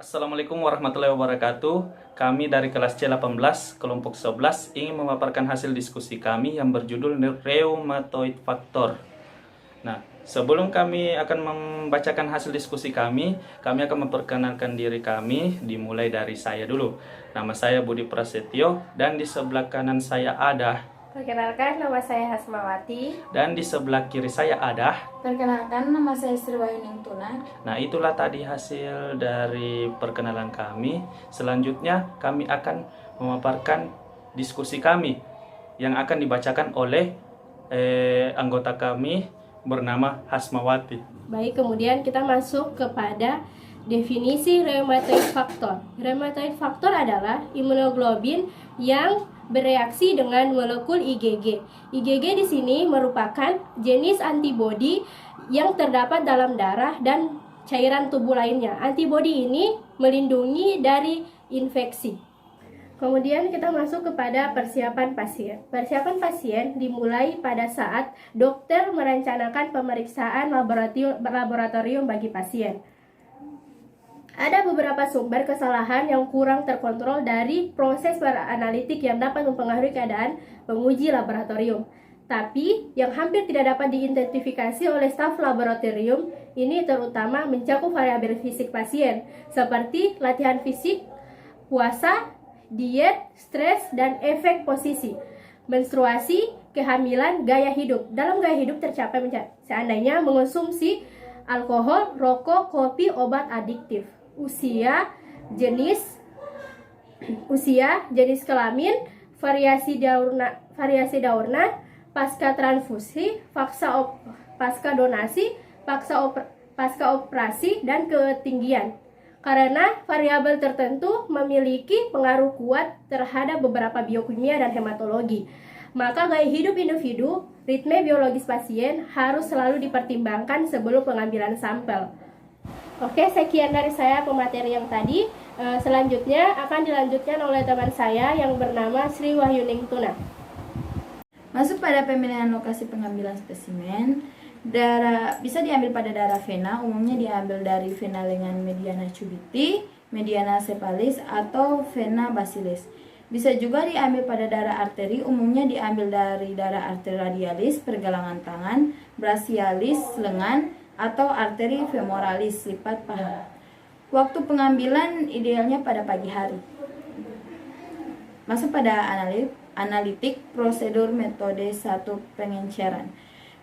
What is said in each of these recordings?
Assalamualaikum warahmatullahi wabarakatuh. Kami dari kelas C18, kelompok 11 ingin memaparkan hasil diskusi kami yang berjudul Rheumatoid Factor. Nah, sebelum kami akan membacakan hasil diskusi kami akan memperkenalkan diri kami, dimulai dari saya dulu. Nama saya Budi Prasetyo dan di sebelah kanan saya ada. Perkenalkan, nama saya Hasmawati. Dan di sebelah kiri saya ada. Perkenalkan, nama saya Sri Wahyuning Tuna. Nah, itulah tadi hasil dari perkenalan kami. Selanjutnya kami akan memaparkan diskusi kami yang akan dibacakan oleh anggota kami bernama Hasmawati. Baik, kemudian kita masuk kepada definisi rheumatoid factor. Rheumatoid factor adalah imunoglobulin yang bereaksi dengan molekul IgG. IgG di sini merupakan jenis antibodi yang terdapat dalam darah dan cairan tubuh lainnya. Antibodi ini melindungi dari infeksi. Kemudian kita masuk kepada persiapan pasien. Persiapan pasien dimulai pada saat dokter merencanakan pemeriksaan laboratorium bagi pasien. Ada beberapa sumber kesalahan yang kurang terkontrol dari proses analitik yang dapat mempengaruhi keadaan penguji laboratorium. Tapi yang hampir tidak dapat diidentifikasi oleh staf laboratorium ini terutama mencakup variabel fisik pasien seperti latihan fisik, puasa, diet, stres, dan efek posisi, menstruasi, kehamilan, gaya hidup. Dalam gaya hidup tercapai seandainya mengonsumsi alkohol, rokok, kopi, obat adiktif. Usia, jenis kelamin, variasi daurna, pasca transfusi, pasca donasi, pasca operasi, dan ketinggian. Karena variabel tertentu memiliki pengaruh kuat terhadap beberapa biokimia dan hematologi, maka gaya hidup individu, ritme biologis pasien harus selalu dipertimbangkan sebelum pengambilan sampel. Oke, sekian dari saya pematerian yang tadi. Selanjutnya akan dilanjutkan oleh teman saya yang bernama Sri Wahyuning Tuna. Masuk pada pemilihan lokasi pengambilan spesimen. Darah bisa diambil pada darah vena, umumnya diambil dari vena lengan mediana cubiti, mediana cepalis, atau vena basilis. Bisa juga diambil pada darah arteri, umumnya diambil dari darah arteri radialis, pergelangan tangan, brachialis, lengan, atau arteri femoralis, lipat paha. Waktu pengambilan idealnya pada pagi hari. Masuk pada analitik, prosedur metode 1 pengenceran.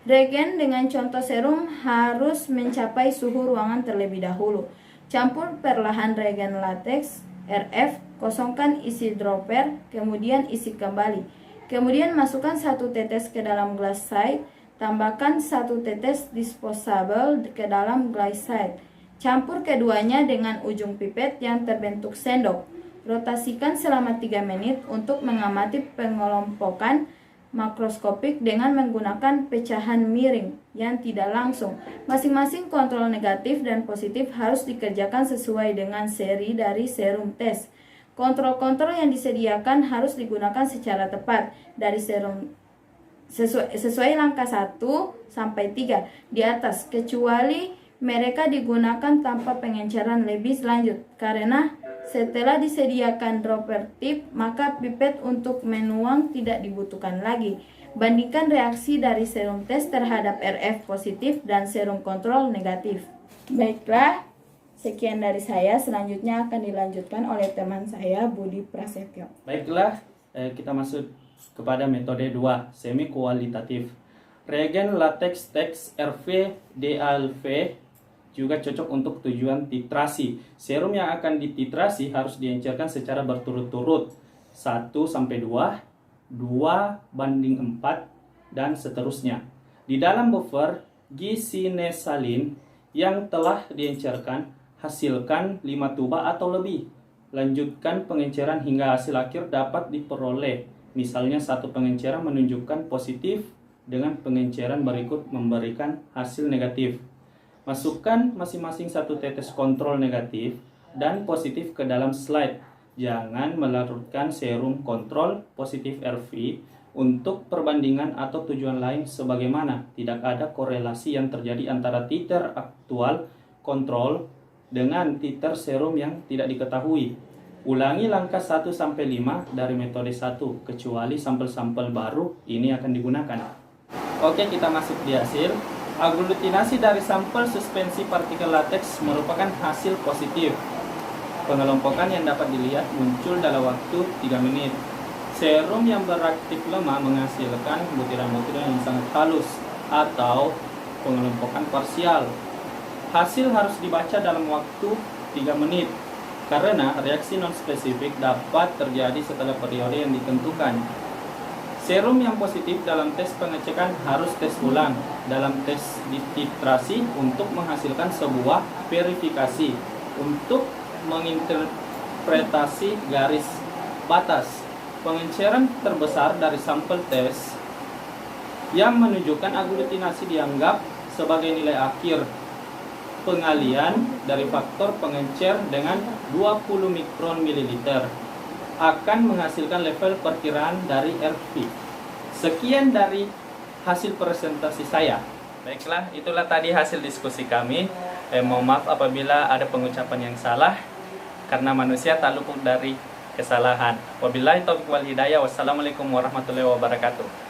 Reagen dengan contoh serum harus mencapai suhu ruangan terlebih dahulu. Campur perlahan reagen latex, RF, kosongkan isi dropper, kemudian isi kembali. Kemudian masukkan 1 tetes ke dalam glass side, tambahkan 1 tetes disposable ke dalam glass side. Campur keduanya dengan ujung pipet yang terbentuk sendok. Rotasikan selama 3 menit untuk mengamati pengelompokan makroskopik dengan menggunakan pecahan miring yang tidak langsung. Masing-masing kontrol negatif dan positif harus dikerjakan sesuai dengan seri dari serum tes. Kontrol-kontrol yang disediakan harus digunakan secara tepat dari serum sesuai langkah 1 sampai 3 di atas, kecuali mereka digunakan tanpa pengenceran lebih lanjut karena setelah disediakan dropper tip, maka pipet untuk menuang tidak dibutuhkan lagi. Bandingkan reaksi dari serum tes terhadap RF positif dan serum kontrol negatif. Baiklah, sekian dari saya. Selanjutnya akan dilanjutkan oleh teman saya, Budi Prasetyo. Baiklah, kita masuk kepada metode 2, semi kualitatif. Reagen latex tex RV DALV juga cocok untuk tujuan titrasi. Serum yang akan dititrasi harus diencerkan secara berturut-turut 1-2, 2:4, dan seterusnya. Di dalam buffer gisinesalin yang telah diencerkan, hasilkan 5 tuba atau lebih. Lanjutkan pengenceran hingga hasil akhir dapat diperoleh. Misalnya 1 pengenceran menunjukkan positif dengan pengenceran berikut memberikan hasil negatif. Masukkan masing-masing 1 tetes kontrol negatif dan positif ke dalam slide. Jangan melarutkan serum kontrol positif RV untuk perbandingan atau tujuan lain sebagaimana tidak ada korelasi yang terjadi antara titer aktual kontrol dengan titer serum yang tidak diketahui. Ulangi langkah 1-5 dari metode 1, kecuali sampel-sampel baru ini akan digunakan. Oke, kita masuk di hasil. Aglutinasi dari sampel suspensi partikel lateks merupakan hasil positif. Pengelompokan yang dapat dilihat muncul dalam waktu 3 menit. Serum yang beraktif lemah menghasilkan butiran-butiran yang sangat halus atau pengelompokan parsial. Hasil harus dibaca dalam waktu 3 menit karena reaksi non-spesifik dapat terjadi setelah periode yang ditentukan. Serum yang positif dalam tes pengecekan harus tes ulang dalam tes titrasi untuk menghasilkan sebuah verifikasi untuk menginterpretasi garis batas pengenceran terbesar dari sampel tes yang menunjukkan aglutinasi dianggap sebagai nilai akhir pengalian dari faktor pengencer dengan 20 mikron mililiter akan menghasilkan level perkiraan dari RP. Sekian dari hasil presentasi saya. Baiklah, itulah tadi hasil diskusi kami. Mohon maaf apabila ada pengucapan yang salah, karena manusia tak luput dari kesalahan. Wabillahi taufiq wal hidayah. Wassalamualaikum warahmatullahi wabarakatuh.